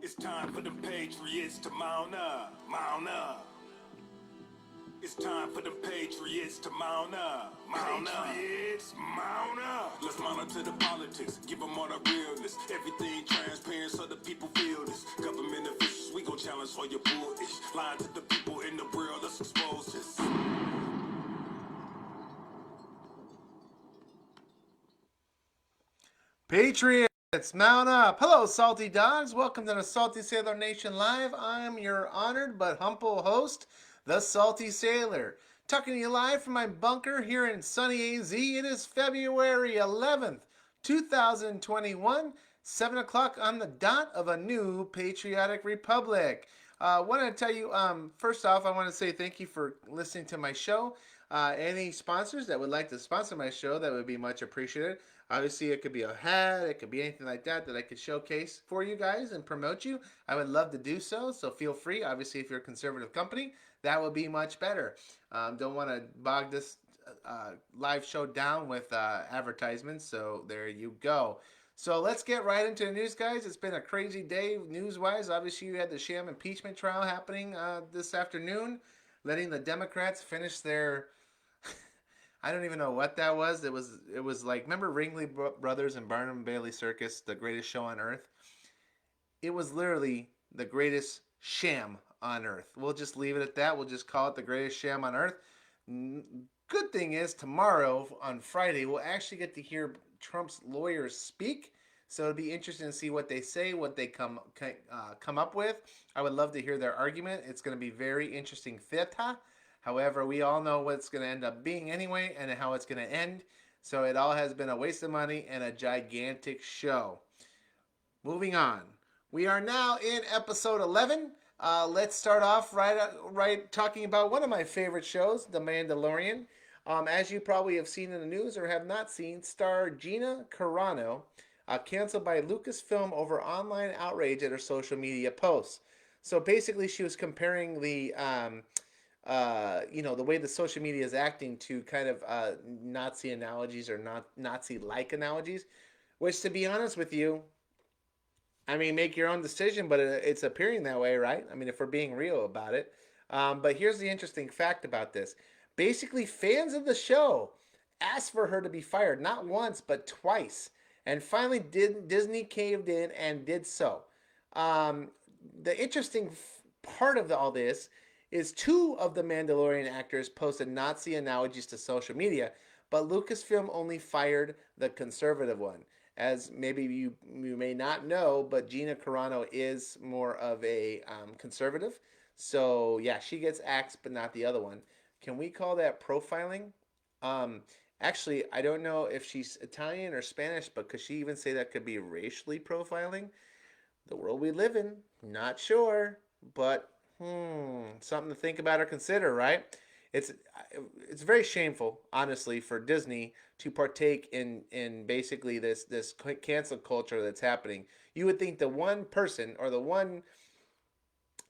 It's time for the Patriots to mount up, mount up. It's time for the Patriots to mount up, mount up. Patriots, mount up. Let's monitor the politics, give them all the realness. Everything transparent so the people feel this. Government officials, we gon' challenge all your bullish. Lying to the people in the world, let's expose this. Patriots, mount up. Hello, Salty Dogs. Welcome to the Salty Sailor Nation Live. I'm your honored but humble host, the Salty Sailor. Talking to you live from my bunker here in sunny AZ. It is February 11th, 2021, 7 o'clock on the dot of a new patriotic republic. Want to tell you, first off, I want to say thank you for listening to my show. Any sponsors that would like to sponsor my show, that would be much appreciated. Obviously, it could be a hat, it could be anything like that that I could showcase for you guys and promote you. I would love to do so, so feel free. Obviously, if you're a conservative company, that would be much better. Don't want to bog this live show down with advertisements, so there you go. So let's get right into the news, guys. It's been a crazy day news-wise. Obviously, you had the sham impeachment trial happening this afternoon, letting the Democrats finish their I don't even know what that was. It was like, remember Ringley Brothers and Barnum Bailey Circus, the greatest show on earth? It was literally the greatest sham on earth. We'll just leave it at that. We'll just call it the greatest sham on earth. Good thing is, tomorrow on Friday we'll actually get to hear Trump's lawyers speak. So it'll be interesting to see what they say, what they come up with. I would love to hear their argument. It's going to be very interesting theater. However, we all know what it's going to end up being anyway and how it's going to end. So it all has been a waste of money and a gigantic show. Moving on. We are now in episode 11. Let's start off right talking about one of my favorite shows, The Mandalorian. As you probably have seen in the news or have not seen, star Gina Carano canceled by Lucasfilm over online outrage at her social media posts. So basically, she was comparing the way the social media is acting to kind of Nazi analogies or not Nazi-like analogies, which, to be honest with you, I mean, make your own decision, but it's appearing that way, right? I mean, if we're being real about it. But here's the interesting fact about this. Basically, fans of the show asked for her to be fired, not once, but twice. And finally, Disney caved in and did so. Um, the interesting part of all this is two of the Mandalorian actors posted Nazi analogies to social media, but Lucasfilm only fired the conservative one. As maybe you may not know, but Gina Carano is more of a conservative. So yeah, she gets axed, but not the other one. Can we call that profiling? Um, Actually, I don't know if she's Italian or Spanish, but could she even say that could be racially profiling? The world we live in, not sure, but something to think about or consider, right? It's it's very shameful, honestly, for Disney to partake in basically this cancel culture that's happening. You would think the one person or the one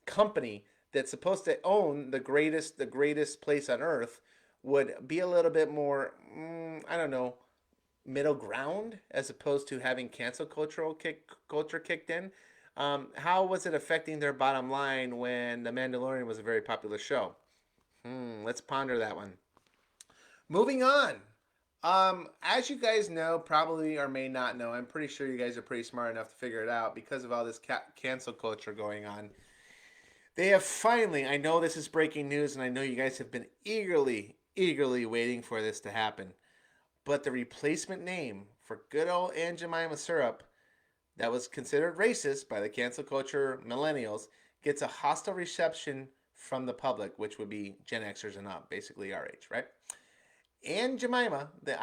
company that's supposed to own the greatest place on earth would be a little bit more I don't know, middle ground as opposed to having culture kicked in. How was it affecting their bottom line when The Mandalorian was a very popular show? Let's ponder that one. Moving on. As you guys know, probably or may not know, I'm pretty sure you guys are pretty smart enough to figure it out because of all this cancel culture going on. They have finally, I know this is breaking news and I know you guys have been eagerly waiting for this to happen. But the replacement name for good old Aunt Jemima syrup that was considered racist by the cancel culture millennials gets a hostile reception from the public, which would be Gen Xers and up, basically our age, right? Aunt Jemima, the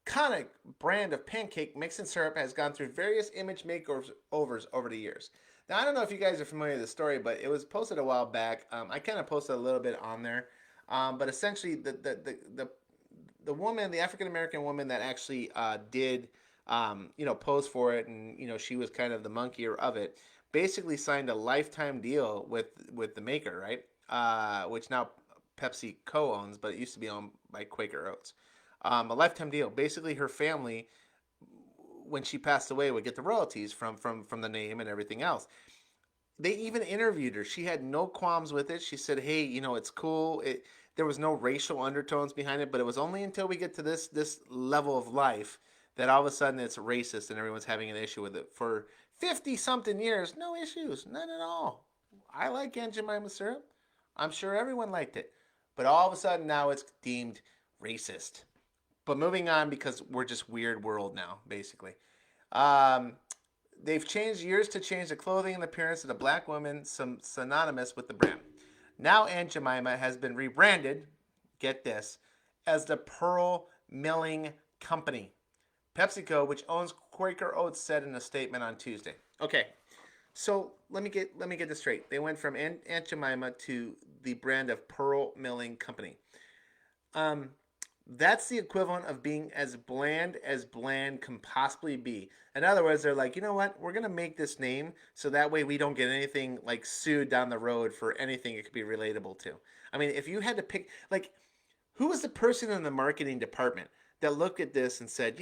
iconic brand of pancake mix and syrup, has gone through various image makeovers over the years. Now, I don't know if you guys are familiar with the story, but it was posted a while back. I kind of posted a little bit on there. But essentially, the woman, the African American woman that actually did, pose for it, and she was kind of the monkey of it. Basically, signed a lifetime deal with the maker, right? Which now Pepsi co-owns, but it used to be owned by Quaker Oats. A lifetime deal. Basically, her family, when she passed away, would get the royalties from the name and everything else. They even interviewed her. She had no qualms with it. She said, "Hey, it's cool. There was no racial undertones behind it, but it was only until we get to this level of life that all of a sudden it's racist and everyone's having an issue with it. For 50 something years, no issues, none at all. I like Aunt Jemima syrup. I'm sure everyone liked it, but all of a sudden now it's deemed racist." But moving on because we're just weird world now, basically. Um, they've changed years to change the clothing and appearance of the black woman, some synonymous with the brand. Now Aunt Jemima has been rebranded, get this, as the Pearl Milling Company. PepsiCo, which owns Quaker Oats, said in a statement on Tuesday. Okay, so let me get this straight. They went from Aunt Jemima to the brand of Pearl Milling Company. Um, that's the equivalent of being as bland can possibly be. In other words, they're like, you know what? We're gonna make this name so that way we don't get anything like sued down the road for anything it could be relatable to. I mean, if you had to pick, like, who was the person in the marketing department that looked at this and said,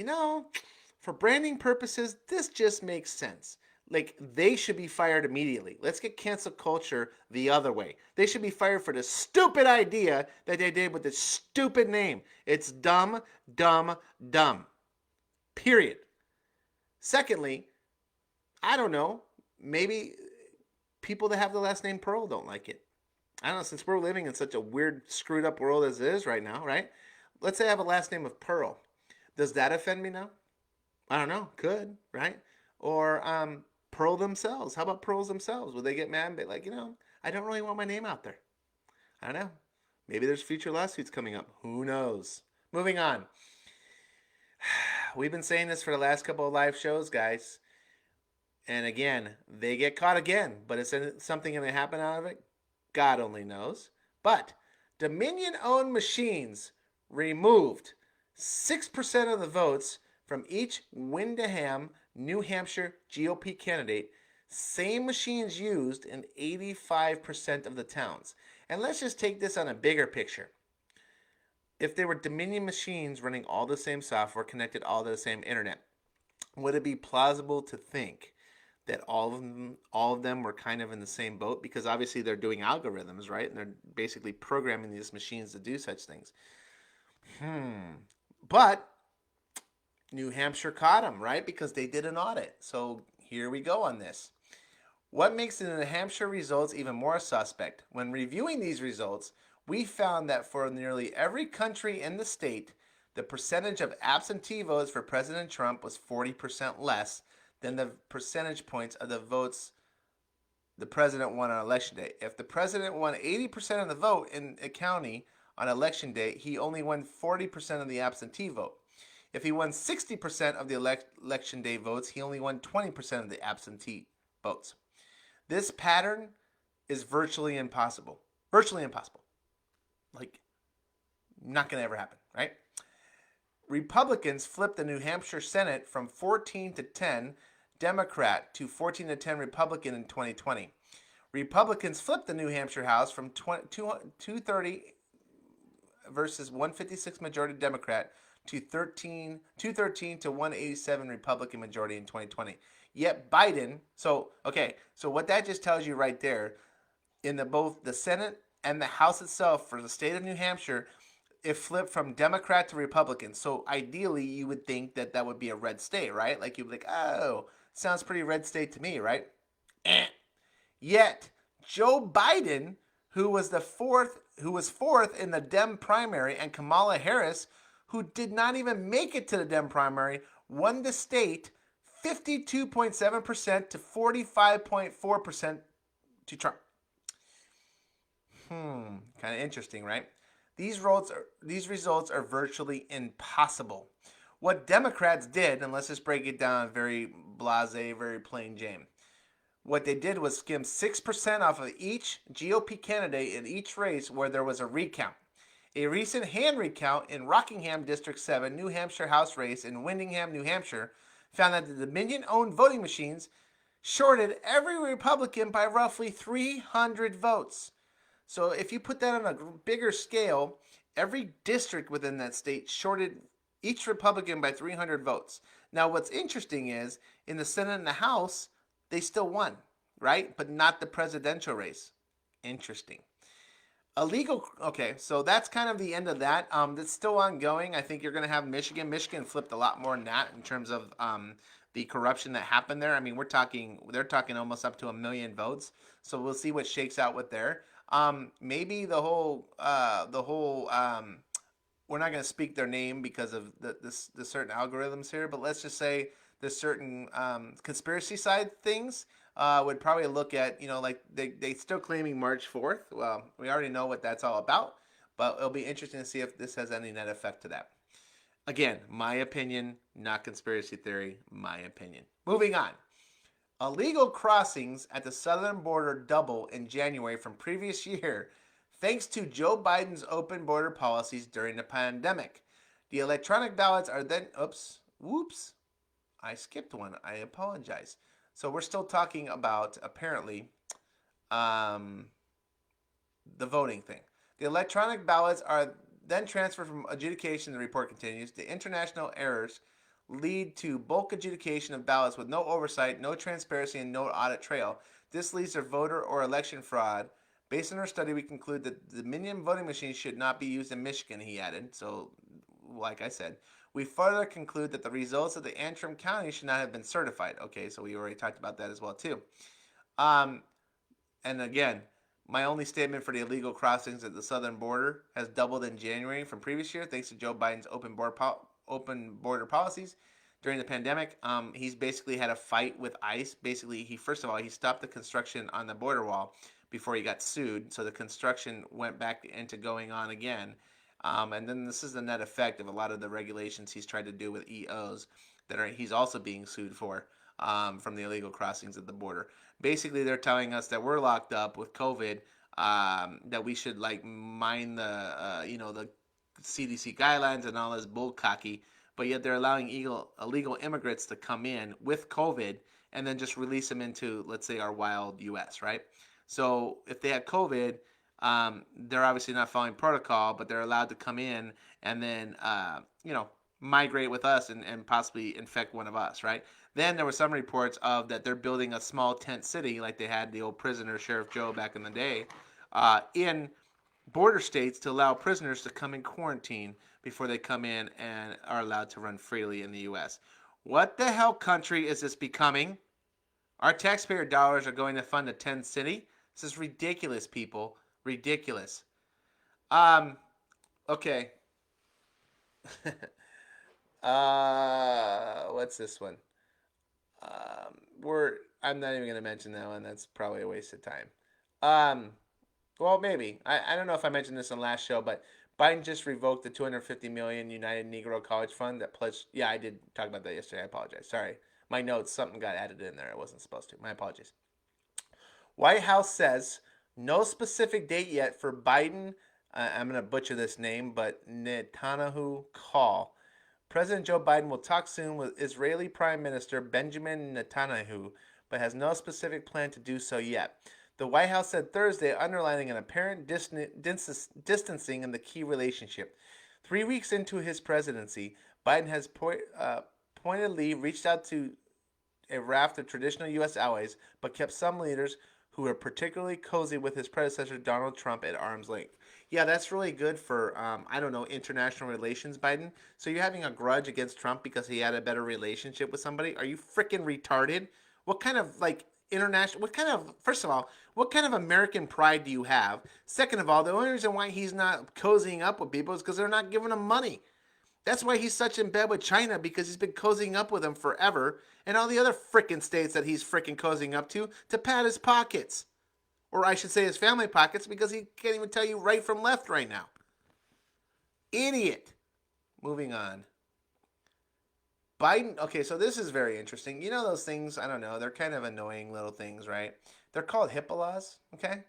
for branding purposes, this just makes sense. Like, they should be fired immediately. Let's get cancel culture the other way. They should be fired for the stupid idea that they did with this stupid name. It's dumb, dumb, dumb. Period. Secondly, I don't know. Maybe people that have the last name Pearl don't like it. I don't know, since we're living in such a weird, screwed up world as it is right now, right? Let's say I have a last name of Pearl. Does that offend me now? I don't know. Could, right? Or Pearl themselves. How about Pearls themselves? Would they get mad and be like, I don't really want my name out there? I don't know. Maybe there's future lawsuits coming up. Who knows? Moving on. We've been saying this for the last couple of live shows, guys. And again, they get caught again. But is something going to happen out of it? God only knows. But Dominion owned machines removed 6% of the votes from each Windham, New Hampshire GOP candidate. Same machines used in 85% of the towns. And let's just take this on a bigger picture. If there were Dominion machines running all the same software, connected all to the same internet, would it be plausible to think that all of them were kind of in the same boat? Because obviously they're doing algorithms, right? And they're basically programming these machines to do such things. But New Hampshire caught them, right? Because they did an audit. So here we go on this. What makes the New Hampshire results even more suspect? When reviewing these results, we found that for nearly every country in the state, the percentage of absentee votes for President Trump was 40% less than the percentage points of the votes the president won on election day. If the president won 80% of the vote in a county on election day, he only won 40% of the absentee vote. If he won 60% of the election day votes, he only won 20% of the absentee votes. This pattern is virtually impossible. Virtually impossible. Like, not going to ever happen, right? Republicans flipped the New Hampshire Senate from 14 to 10 Democrat to 14 to 10 Republican in 2020. Republicans flipped the New Hampshire House from 230 versus 156 majority Democrat to 213 to 187 Republican majority in 2020. Yet Biden, so what that just tells you right there, in both the Senate and the House itself for the state of New Hampshire, it flipped from Democrat to Republican. So ideally, you would think that that would be a red state, right? Like you'd be like, oh, sounds pretty red state to me, right? Yet Joe Biden, who was fourth in the Dem primary, and Kamala Harris, who did not even make it to the Dem primary, won the state 52.7% to 45.4% to Trump. Kind of interesting, right? These results are virtually impossible. What Democrats did, and let's just break it down very blasé, very plain Jane. What they did was skim 6% off of each GOP candidate in each race where there was a recount. A recent hand recount in Rockingham District 7 New Hampshire House race in Windingham, New Hampshire, found that the Dominion-owned voting machines shorted every Republican by roughly 300 votes. So if you put that on a bigger scale, every district within that state shorted each Republican by 300 votes. Now, what's interesting is, in the Senate and the House, they still won. right? But not the presidential race. Interesting. Illegal. Okay, so that's kind of the end of that. That's still ongoing. I think you're going to have Michigan. Michigan flipped a lot more than that in terms of the corruption that happened there. I mean, they're talking almost up to 1 million votes. So we'll see what shakes out with there. Maybe we're not going to speak their name because of the certain algorithms here, but let's just say the certain conspiracy side things would probably look at, like they still claiming March 4th. Well, we already know what that's all about, but it'll be interesting to see if this has any net effect to that. Again, my opinion, not conspiracy theory, my opinion. Moving on. Illegal crossings at the southern border double in January from previous year thanks to Joe Biden's open border policies during the pandemic. The electronic ballots are then whoops. I skipped one. I apologize. So we're still talking about apparently the voting thing. The electronic ballots are then transferred from adjudication, the report continues. The international errors lead to bulk adjudication of ballots with no oversight, no transparency, and no audit trail. This leads to voter or election fraud. Based on our study, we conclude that the Dominion voting machines should not be used in Michigan, he added. So, like I said, we further conclude that the results of the Antrim County should not have been certified. Okay, so we already talked about that as well, too. And again, my only statement for the illegal crossings at the southern border has doubled in January from previous year thanks to Joe Biden's open border policies during the pandemic. He's basically had a fight with ICE. Basically, he stopped the construction on the border wall before he got sued. So the construction went back into going on again. And then this is the net effect of a lot of the regulations he's tried to do with EOs he's also being sued for from the illegal crossings at the border. Basically, they're telling us that we're locked up with COVID, that we should mind the CDC guidelines and all this bull cocky, but yet they're allowing illegal immigrants to come in with COVID and then just release them into, let's say, our wild U.S., right? So if they had COVID, they're obviously not following protocol, but they're allowed to come in and then, migrate with us and possibly infect one of us, right? Then there were some reports of that they're building a small tent city like they had the old prisoner, Sheriff Joe, back in the day, in border states to allow prisoners to come in quarantine before they come in and are allowed to run freely in the U.S. What the hell country is this becoming? Our taxpayer dollars are going to fund a tent city? This is ridiculous, people. Ridiculous. Okay. What's this one? I'm not even gonna mention that one. That's probably a waste of time. Well, maybe. I don't know if I mentioned this in the last show, but Biden just revoked the $250 million United Negro College Fund that pledged. Yeah, I did talk about that yesterday. I apologize. Sorry, my notes, something got added in there. I wasn't supposed to. My apologies. White House says no specific date yet for Biden. I'm gonna butcher this name, but Netanyahu call. President Joe Biden will talk soon with Israeli Prime Minister Benjamin Netanyahu, but has no specific plan to do so yet. The White House said Thursday, underlining an apparent distancing in the key relationship. 3 weeks into his presidency, Biden has pointedly reached out to a raft of traditional U.S. allies, but kept some leaders who were particularly cozy with his predecessor Donald Trump at arm's length. Yeah, that's really good for, international relations, Biden. So you're having a grudge against Trump because he had a better relationship with somebody? Are you freaking retarded? What kind of, first of all, what kind of American pride do you have? Second of all, the only reason why he's not cozying up with people is because they're not giving him money. That's why he's such in bed with China, because he's been cozying up with them forever, and all the other frickin' states that he's frickin' cozying up to pad his pockets. Or I should say his family pockets, because he can't even tell you right from left right now. Idiot. Moving on. Biden, okay, so this is very interesting. You know those things, I don't know, they're kind of annoying little things, right? They're called HIPAA laws, okay?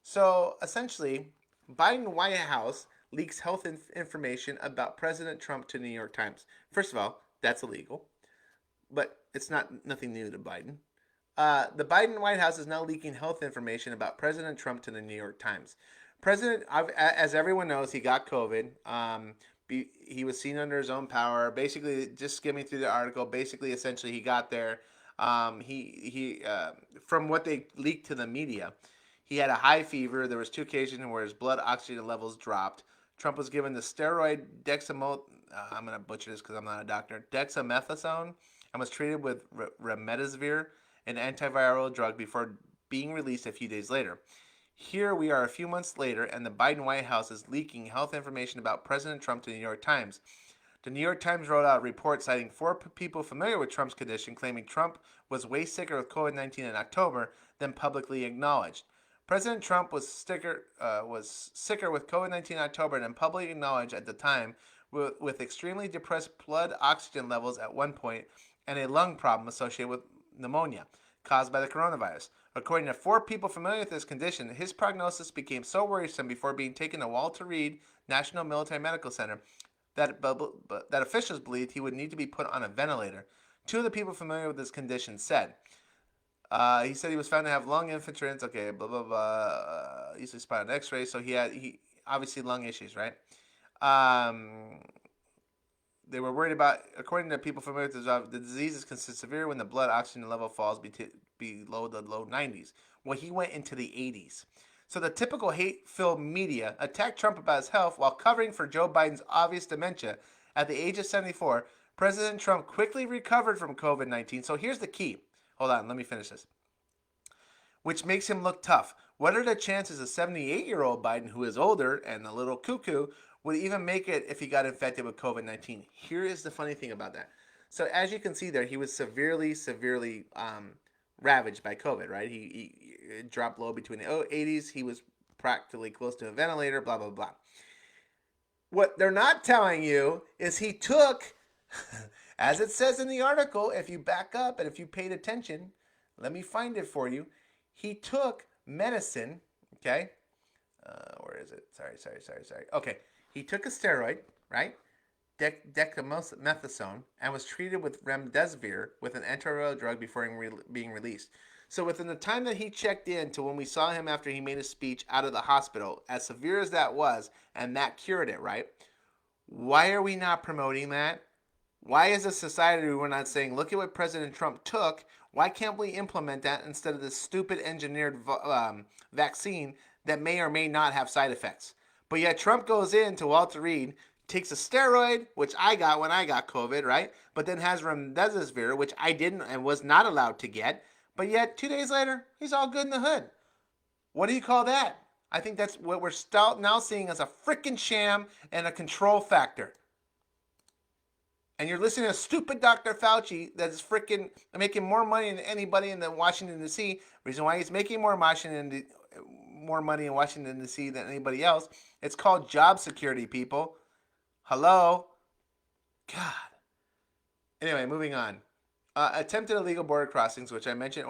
So essentially, Biden White House leaks health information about President Trump to the New York Times. First of all, that's illegal, but it's nothing new to Biden. The Biden White House is now leaking health information about President Trump to the New York Times. As everyone knows, he got COVID. He was seen under his own power. Basically, just skimming through the article, essentially he got there. From what they leaked to the media, he had a high fever. There was 2 occasions where his blood oxygen levels dropped. Trump was given the steroid I'm going to butcher this because I'm not a doctor. Dexamethasone, and was treated with remdesivir, an antiviral drug, before being released a few days later. Here we are a few months later, and the Biden White House is leaking health information about President Trump to the New York Times. The New York Times wrote out a report citing 4 people familiar with Trump's condition, claiming Trump was way sicker with COVID-19 in October than publicly acknowledged. President Trump was sicker with COVID-19 in October than publicly acknowledged at the time, with extremely depressed blood oxygen levels at one point and a lung problem associated with pneumonia caused by the coronavirus. According to 4 people familiar with this condition, his prognosis became so worrisome before being taken to Walter Reed National Military Medical Center that officials believed he would need to be put on a ventilator. 2 of the people familiar with this condition said. He said he was found to have lung infiltrants. Okay, blah blah blah. Easily spotted on X-ray, so he obviously lung issues, right? They were worried about, according to people familiar with the disease is considered severe when the blood oxygen level falls below the low 90s. Well, he went into the 80s. So the typical hate-filled media attacked Trump about his health while covering for Joe Biden's obvious dementia. At the age of 74, President Trump quickly recovered from COVID-19. So here's the key. Hold on, let me finish this. Which makes him look tough. What are the chances a 78-year-old Biden, who is older and a little cuckoo, would even make it if he got infected with COVID-19? Here is the funny thing about that. So as you can see there, he was severely ravaged by COVID, right? He dropped low between the 80s. He was practically close to a ventilator, blah, blah, blah. What they're not telling you is he took, as it says in the article, if you back up and if you paid attention, let me find it for you. He took medicine, okay? Where is it? Sorry. Okay, he took a steroid, right? Dexamethasone, and was treated with remdesivir, with an antiviral drug, before being released. So within the time that he checked in to when we saw him after he made a speech out of the hospital, as severe as that was, and that cured it, right? Why are we not promoting that? Why as a society we're not saying, look at what President Trump took? Why can't we implement that instead of this stupid engineered vaccine that may or may not have side effects? But yet Trump goes in to Walter Reed, takes a steroid, which I got when I got COVID, right? But then has remdesivir, which I didn't and was not allowed to get. But yet 2 days later, he's all good in the hood. What do you call that? I think that's what we're now seeing as a freaking sham and a control factor. And you're listening to stupid Dr. Fauci that is freaking making more money than anybody in the Washington, D.C. Reason why he's making more money in Washington, D.C. than anybody else. It's called job security, people. Hello? God. Anyway, moving on. Attempted illegal border crossings, which I mentioned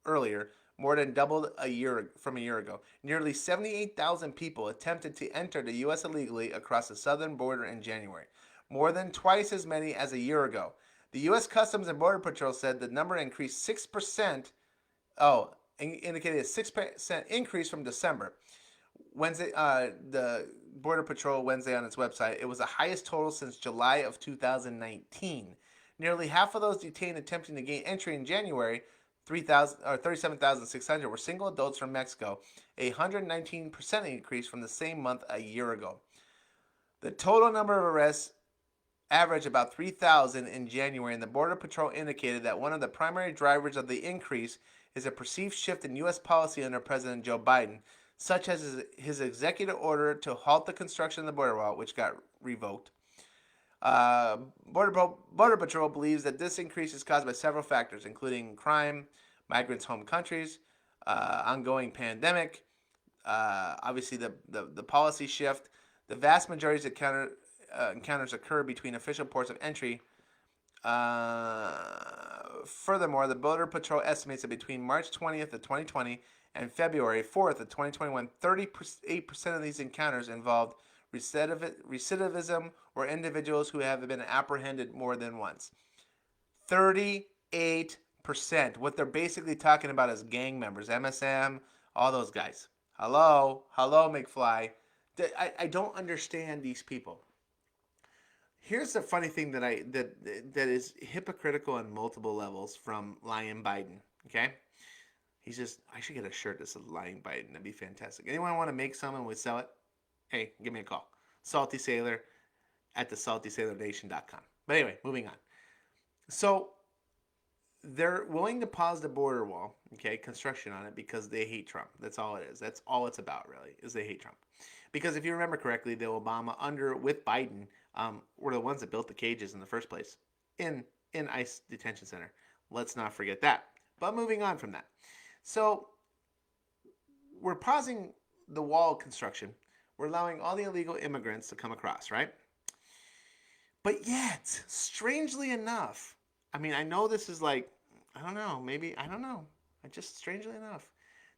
earlier, more than doubled from a year ago. Nearly 78,000 people attempted to enter the U.S. illegally across the southern border in January, more than twice as many as a year ago. The U.S. Customs and Border Patrol said the number increased 6%. Indicated a 6% increase from December. Wednesday, the Border Patrol Wednesday on its website, it was the highest total since July of 2019. Nearly half of those detained attempting to gain entry in January, 37,600, were single adults from Mexico, a 119% increase from the same month a year ago. The total number of arrests averaged about 3,000 in January, and the Border Patrol indicated that one of the primary drivers of the increase is a perceived shift in U.S. policy under President Joe Biden, such as his executive order to halt the construction of the border wall, which got revoked. Border Patrol believes that this increase is caused by several factors, including crime, migrants' home countries, ongoing pandemic, obviously the policy shift. The vast majority of encounters occur between official ports of entry. Furthermore, the Border Patrol estimates that between March 20th of 2020 and February 4th of 2021, 38% of these encounters involved recidivism or individuals who have been apprehended more than once. 38%. What they're basically talking about is gang members, MSM, all those guys. Hello, McFly. I don't understand these people. Here's the funny thing that is hypocritical on multiple levels from Lion Biden. Okay, he's just I should get a shirt that says Lion Biden. That'd be fantastic. Anyone want to make some and we sell it? Hey, give me a call. Salty Sailor at the saltysailornation.com. But anyway, moving on. So they're willing to pause the border wall, okay, construction on it because they hate Trump. That's all it is. That's all it's about, really, is they hate Trump. Because if you remember correctly, the Obama under with Biden were the ones that built the cages in the first place in ICE detention center. Let's not forget that. But moving on from that, so we're pausing the wall construction. We're allowing all the illegal immigrants to come across, right? But yet, strangely enough, I mean, I know this is like, I don't know, maybe, I don't know. I just, strangely enough,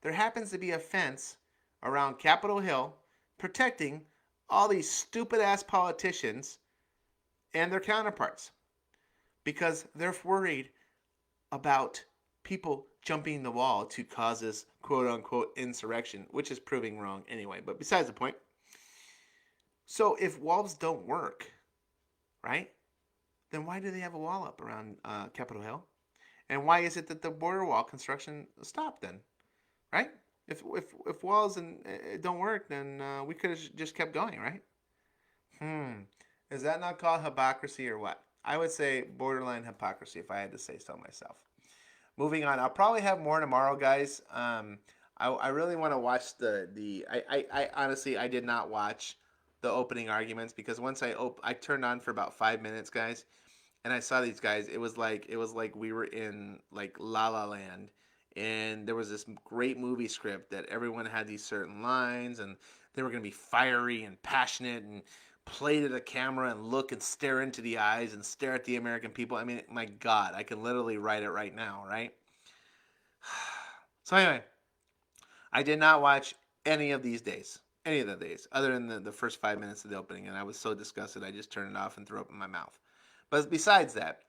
there happens to be a fence around Capitol Hill protecting all these stupid ass politicians and their counterparts because they're worried about people jumping the wall to cause this quote unquote insurrection, which is proving wrong anyway. But besides the point, so if walls don't work, right? Then why do they have a wall up around Capitol Hill? And why is it that the border wall construction stopped then? Right? If walls and don't work, then we could have just kept going, right? Is that not called hypocrisy or what? I would say borderline hypocrisy if I had to say so myself. Moving on, I'll probably have more tomorrow, guys. I really want to watch I honestly I did not watch the opening arguments because once I turned on for about 5 minutes, guys, and I saw these guys. It was like we were in like La La Land, and there was this great movie script that everyone had these certain lines, and they were gonna be fiery and passionate and play to the camera and look and stare into the eyes and stare at the American people. I mean, my God, I can literally write it right now, right? So anyway, I did not watch any of the days, other than the first 5 minutes of the opening, and I was so disgusted I just turned it off and threw up in my mouth. But besides that,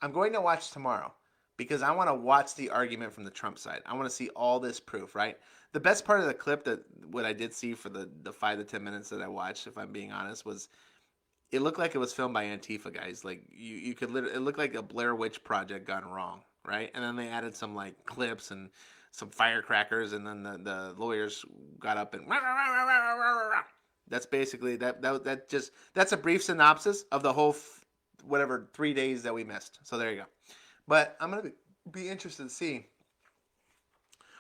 I'm going to watch tomorrow because I want to watch the argument from the Trump side. I want to see all this proof, right? The best part of the clip that what I did see for the 5 to 10 minutes that I watched, if I'm being honest, was it looked like it was filmed by Antifa guys. Like you could literally, it looked like a Blair Witch project gone wrong, right? And then they added some like clips and some firecrackers, and then the lawyers got up and that's basically that's a brief synopsis of the whole whatever 3 days that we missed. So there you go. But I'm gonna be interested to see.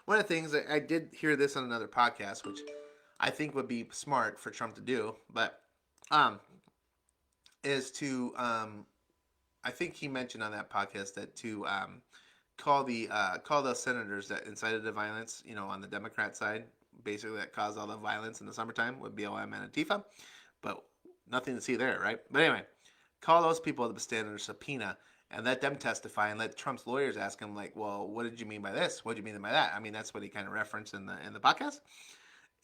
One of the things that I did hear this on another podcast, which I think would be smart for Trump to do, but is to I think he mentioned on that podcast that to call the senators that incited the violence, on the Democrat side, basically that caused all the violence in the summertime with BLM and Antifa, but nothing to see there, right? But anyway, call those people to stand under subpoena and let them testify and let Trump's lawyers ask him like, well, what did you mean by this? What did you mean by that? I mean, that's what he kind of referenced in the podcast.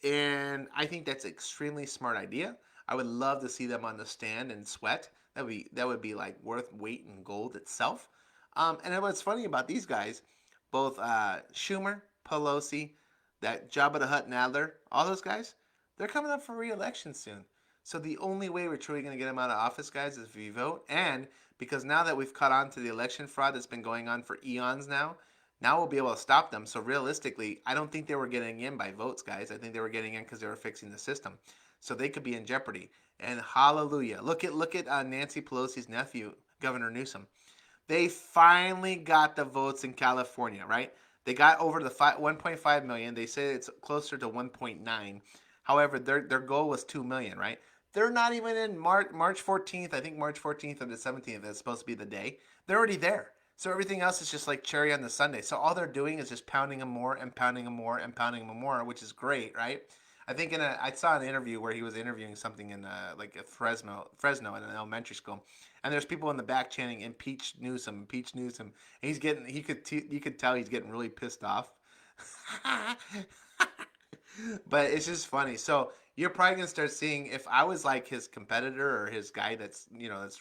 And I think that's an extremely smart idea. I would love to see them on the stand and sweat. That would be like worth weight in gold itself. And what's funny about these guys, both Schumer, Pelosi, that Jabba the Hutt Nadler, all those guys, they're coming up for re-election soon. So the only way we're truly going to get them out of office, guys, is if we vote. And because now that we've caught on to the election fraud that's been going on for eons now we'll be able to stop them. So realistically, I don't think they were getting in by votes, guys. I think they were getting in because they were fixing the system. So they could be in jeopardy. And hallelujah. Look at Nancy Pelosi's nephew, Governor Newsom. They finally got the votes in California, right? They got over the 1.5 million. They say it's closer to 1.9. However, their goal was 2 million, right? They're not even in March 14th. I think March 14th or the 17th is supposed to be the day. They're already there. So everything else is just like cherry on the sundae. So all they're doing is just pounding them more and pounding them more and pounding them more, which is great, right? I think I saw an interview where he was interviewing something in like a Fresno in an elementary school, and there's people in the back chanting impeach Newsom, impeach Newsom. And you could tell he's getting really pissed off. But it's just funny. So you're probably gonna start seeing, if I was like his competitor or his guy that's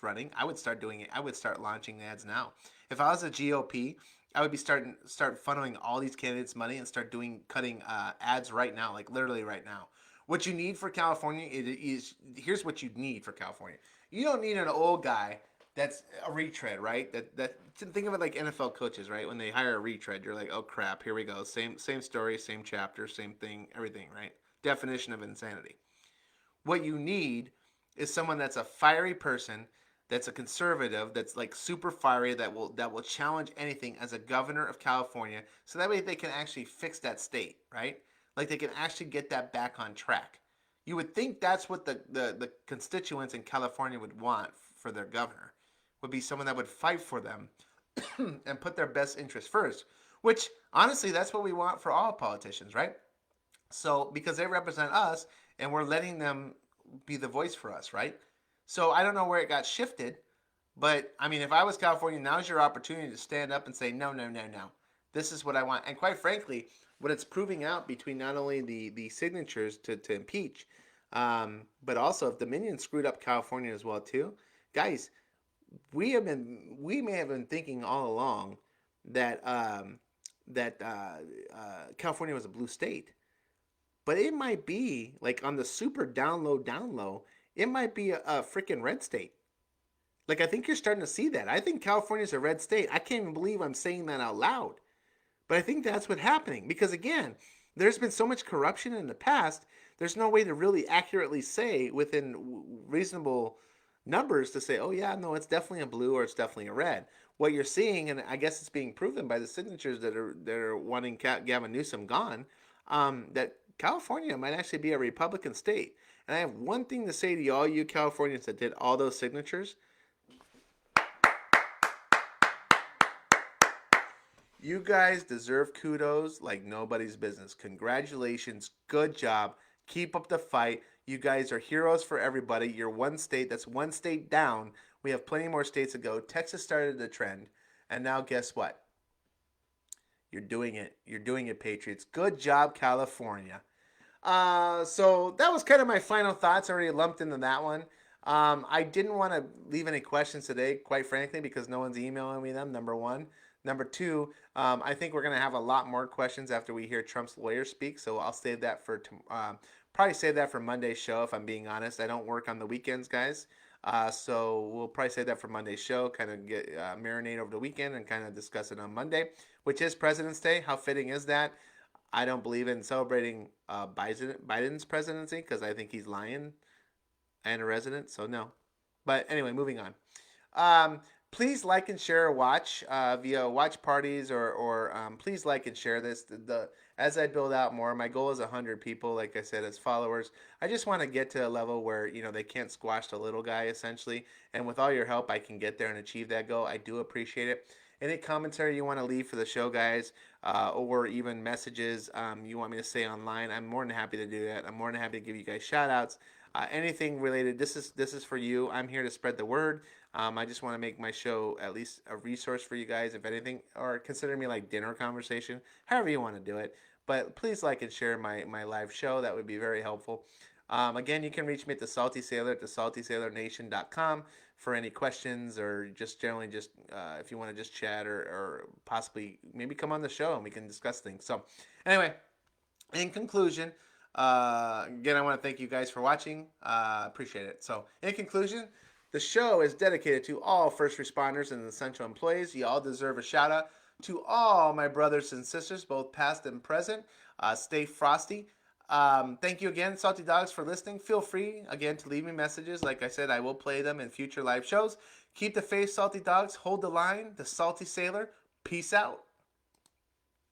running, I would start doing it. I would start launching ads now. If I was a GOP, I would be start funneling all these candidates money and start cutting ads right now, like literally right now. What you need for California is here's what you need for California. You don't need an old guy that's a retread, right? That think of it like NFL coaches, right? When they hire a retread, you're like, oh crap, here we go, same story, same chapter, same thing, everything, right? Definition of insanity. What you need is someone that's a fiery person, that's a conservative, that's like super fiery, that will challenge anything as a governor of California, so that way they can actually fix that state, right? Like they can actually get that back on track. You would think that's what the constituents in California would want for their governor, would be someone that would fight for them and put their best interest first, which honestly, that's what we want for all politicians, right? So because they represent us and we're letting them be the voice for us, right? So I don't know where it got shifted, but I mean, if I was California, now's your opportunity to stand up and say, no, no, no, no. This is what I want. And quite frankly, what it's proving out between not only the signatures to impeach, but also if Dominion screwed up California as well too, guys, we may have been thinking all along that California was a blue state, but it might be like on the super down low, it might be a freaking red state. Like I think you're starting to see that. I think California's a red state. I can't even believe I'm saying that out loud. But I think that's what's happening because again, there's been so much corruption in the past. There's no way to really accurately say within reasonable numbers to say, oh yeah, no, it's definitely a blue or it's definitely a red. What you're seeing, and I guess it's being proven by the signatures that are wanting Gavin Newsom gone, that California might actually be a Republican state. And I have one thing to say to all you Californians that did all those signatures. You guys deserve kudos like nobody's business. Congratulations. Good job. Keep up the fight. You guys are heroes for everybody. You're one state. That's one state down. We have plenty more states to go. Texas started the trend. And now guess what? You're doing it. You're doing it, Patriots. Good job, California. So that was kind of my final thoughts. I already lumped into that one. I didn't want to leave any questions today, quite frankly, because no one's emailing me them, number one. Number two, I think we're going to have a lot more questions after we hear Trump's lawyer speak, so I'll save that for probably save that for Monday's show, if I'm being honest. I don't work on the weekends, guys, so we'll probably save that for Monday's show, kind of get marinate over the weekend and kind of discuss it on Monday, which is President's Day. How fitting is that? I don't believe in celebrating Biden's presidency because I think he's lying and a resident, so no. But anyway, moving on. Please like and share or watch via watch parties or please like and share this. As I build out more, my goal is 100 people, like I said, as followers. I just want to get to a level where, they can't squash the little guy, essentially. And with all your help, I can get there and achieve that goal. I do appreciate it. Any commentary you want to leave for the show, guys, or even messages you want me to say online, I'm more than happy to do that. I'm more than happy to give you guys shout outs. Anything related, this is for you. I'm here to spread the word. I just want to make my show at least a resource for you guys, if anything, or consider me like dinner conversation, however you want to do it. But please like and share my live show. That would be very helpful. Again, you can reach me at the Salty Sailor at thesaltysailornation.com for any questions or just generally just if you want to just chat or possibly maybe come on the show and we can discuss things. So anyway, in conclusion, again, I want to thank you guys for watching. Appreciate it. So in conclusion, the show is dedicated to all first responders and essential employees. You all deserve a shout out. To all my brothers and sisters, both past and present, stay frosty. Thank you again, Salty Dogs, for listening. Feel free, again, to leave me messages. Like I said, I will play them in future live shows. Keep the faith, Salty Dogs. Hold the line. The Salty Sailor. Peace out.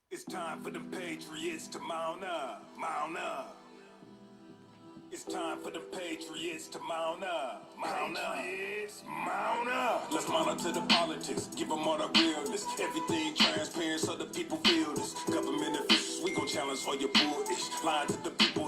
It's time for the Patriots to mount up, mount up. It's time for the Patriots to mount up, mount up. Patriots, mount up. Let's monitor the politics, give them all the realness. Everything transparent so the people feel this. Government officials, we gon' challenge all your bullish. Lying to the people